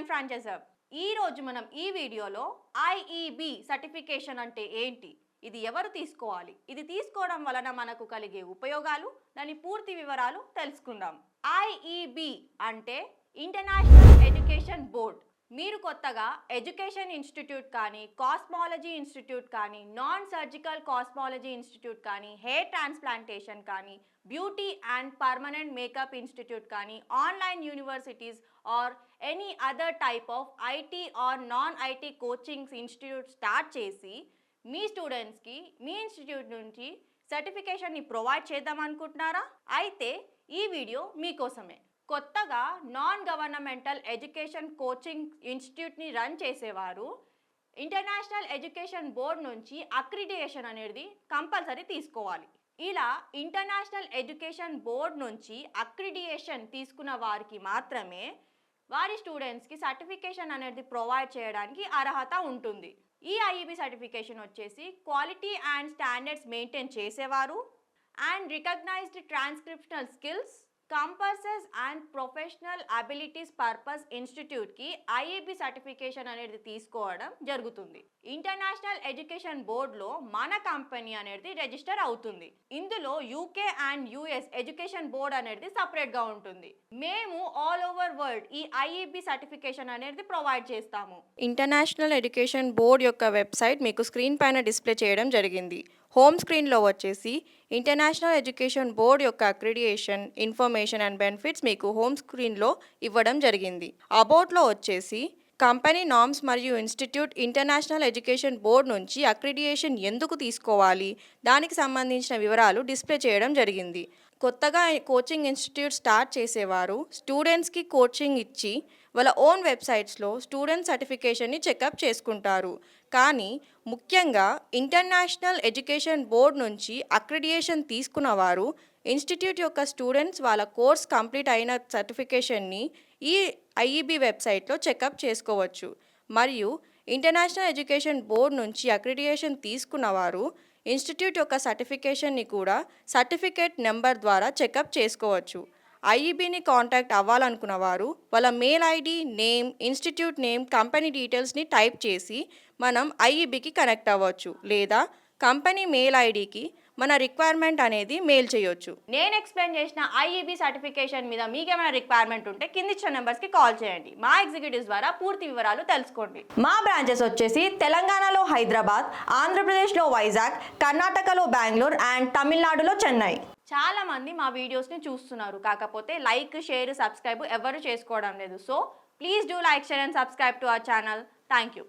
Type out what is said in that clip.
Mind franchise hub. ఈ రోజు మనం ఈ వీడియోలో ఐఈబి సర్టిఫికేషన్ అంటే ఏంటి, ఇది ఎవరు తీసుకోవాలి, ఇది తీసుకోవడం వలన మనకు కలిగే ఉపయోగాలు, దాని పూర్తి వివరాలు తెలుసుకుందాం. ఐఈబి అంటే ఇంటర్నేషనల్ ఎడ్యుకేషన్ బోర్డ్. మీరు కొత్తగా ఎడ్యుకేషన్ ఇన్స్టిట్యూట్ కానీ, కాస్మాలజీ ఇన్స్టిట్యూట్ కానీ, నాన్ సర్జికల్ కాస్మాలజీ ఇన్స్టిట్యూట్ కానీ, హెయిర్ ట్రాన్స్ప్లాంటేషన్ కానీ, beauty and permanent makeup institute కానీ, online universities or any other type of IT or non IT coachings institute start చేసి మీ స్టూడెంట్స్కి మీ ఇన్స్టిట్యూట్ నుంచి సర్టిఫికేషన్ని ప్రొవైడ్ చేద్దాం అనుకుంటున్నారా? అయితే ఈ వీడియో మీకోసమే. కొత్తగా నాన్ గవర్నమెంటల్ ఎడ్యుకేషన్ కోచింగ్ ఇన్స్టిట్యూట్ని రన్ చేసేవారు ఇంటర్నేషనల్ ఎడ్యుకేషన్ బోర్డ్ నుంచి అక్రిడిటేషన్ అనేది కంపల్సరీ తీసుకోవాలి. ఇలా ఇంటర్నేషనల్ ఎడ్యుకేషన్ బోర్డ్ నుంచి అక్రిడిటేషన్ తీసుకున్న వారికి మాత్రమే వారి స్టూడెంట్స్కి సర్టిఫికేషన్ అనేది ప్రొవైడ్ చేయడానికి అర్హత ఉంటుంది. ఈ ఐఈబి సర్టిఫికేషన్ వచ్చేసి క్వాలిటీ అండ్ స్టాండర్డ్స్ మెయింటైన్ చేసేవారు and recognised transcriptional skills, compasses and professional abilities purpose ఇన్స్టిట్యూట్కి ఐఈబి సర్టిఫికేషన్ అనేది తీసుకోవడం జరుగుతుంది. ఇంటర్నేషనల్ ఎడ్యుకేషన్ బోర్డులో మన కంపెనీ అనేది రిజిస్టర్ అవుతుంది. ఇందులో UK and US education board అనేది సపరేట్గా ఉంటుంది. మేము ఆల్ ఓవర్ వరల్డ్ ఈ ఐఈబి సర్టిఫికేషన్ అనేది ప్రొవైడ్ చేస్తాము. ఇంటర్నేషనల్ ఎడ్యుకేషన్ బోర్డ్ యొక్క వెబ్సైట్ మీకు స్క్రీన్ పైన డిస్ప్లే చేయడం జరిగింది. హోమ్ స్క్రీన్లో వచ్చేసి ఇంటర్నేషనల్ ఎడ్యుకేషన్ బోర్డ్ యొక్క అక్రిడిటేషన్ ఇన్ఫర్మేషన్ అండ్ బెనిఫిట్స్ మీకు హోమ్ స్క్రీన్లో ఇవ్వడం జరిగింది. అబౌట్లో వచ్చేసి కంపెనీ నార్మ్స్ మరియు ఇన్స్టిట్యూట్ ఇంటర్నేషనల్ ఎడ్యుకేషన్ బోర్డ్ నుంచి అక్రిడిటేషన్ ఎందుకు తీసుకోవాలి, దానికి సంబంధించిన వివరాలు డిస్ప్లే చేయడం జరిగింది. కొత్తగా కోచింగ్ ఇన్స్టిట్యూట్ స్టార్ట్ చేసేవారు స్టూడెంట్స్కి కోచింగ్ ఇచ్చి వాళ్ళ ఓన్ వెబ్సైట్స్లో స్టూడెంట్ సర్టిఫికేషన్ని చెకప్ చేసుకుంటారు. కానీ ముఖ్యంగా ఇంటర్నేషనల్ ఎడ్యుకేషన్ బోర్డ్ నుంచి అక్రిడిటేషన్ తీసుకున్న వారు ఇన్స్టిట్యూట్ యొక్క స్టూడెంట్స్ వాళ్ళ కోర్స్ కంప్లీట్ అయిన సర్టిఫికేషన్ని ఈ ఐఈబి వెబ్సైట్లో చెకప్ చేసుకోవచ్చు. మరియు ఇంటర్నేషనల్ ఎడ్యుకేషన్ బోర్డ్ నుంచి అక్రిడిటేషన్ తీసుకున్న వారు ఇన్స్టిట్యూట్ యొక్క సర్టిఫికేషన్ని కూడా సర్టిఫికేట్ నెంబర్ ద్వారా చెకప్ చేసుకోవచ్చు. ఐఈబిని కాంటాక్ట్ అవ్వాలనుకున్న వారు వాళ్ళ mail ID, name, institute name, company డీటెయిల్స్ని టైప్ చేసి మనం ఐఈబికి కనెక్ట్ అవ్వచ్చు, లేదా కంపెనీ మెయిల్ ఐడికి మన రిక్వైర్మెంట్ అనేది మెయిల్ చేయొచ్చు. నేను ఎక్స్ప్లెయిన్ చేసిన ఐఈబి సర్టిఫికేషన్ మీద మీకేమైనా రిక్వైర్మెంట్ ఉంటే కింద ఇచ్చిన నెంబర్స్కి కాల్ చేయండి. మా ఎగ్జిక్యూటివ్స్ ద్వారా పూర్తి వివరాలు తెలుసుకోండి. మా బ్రాంచెస్ వచ్చేసి తెలంగాణలో హైదరాబాద్, ఆంధ్రప్రదేశ్లో వైజాగ్, కర్ణాటకలో బెంగళూరు అండ్ తమిళనాడులో చెన్నై. చాలా మంది మా వీడియోస్ని చూస్తున్నారు, కాకపోతే లైక్, షేర్, సబ్స్క్రైబ్ ఎవరు చేసుకోవడం లేదు. So please do like, share and subscribe to our channel. Thank you.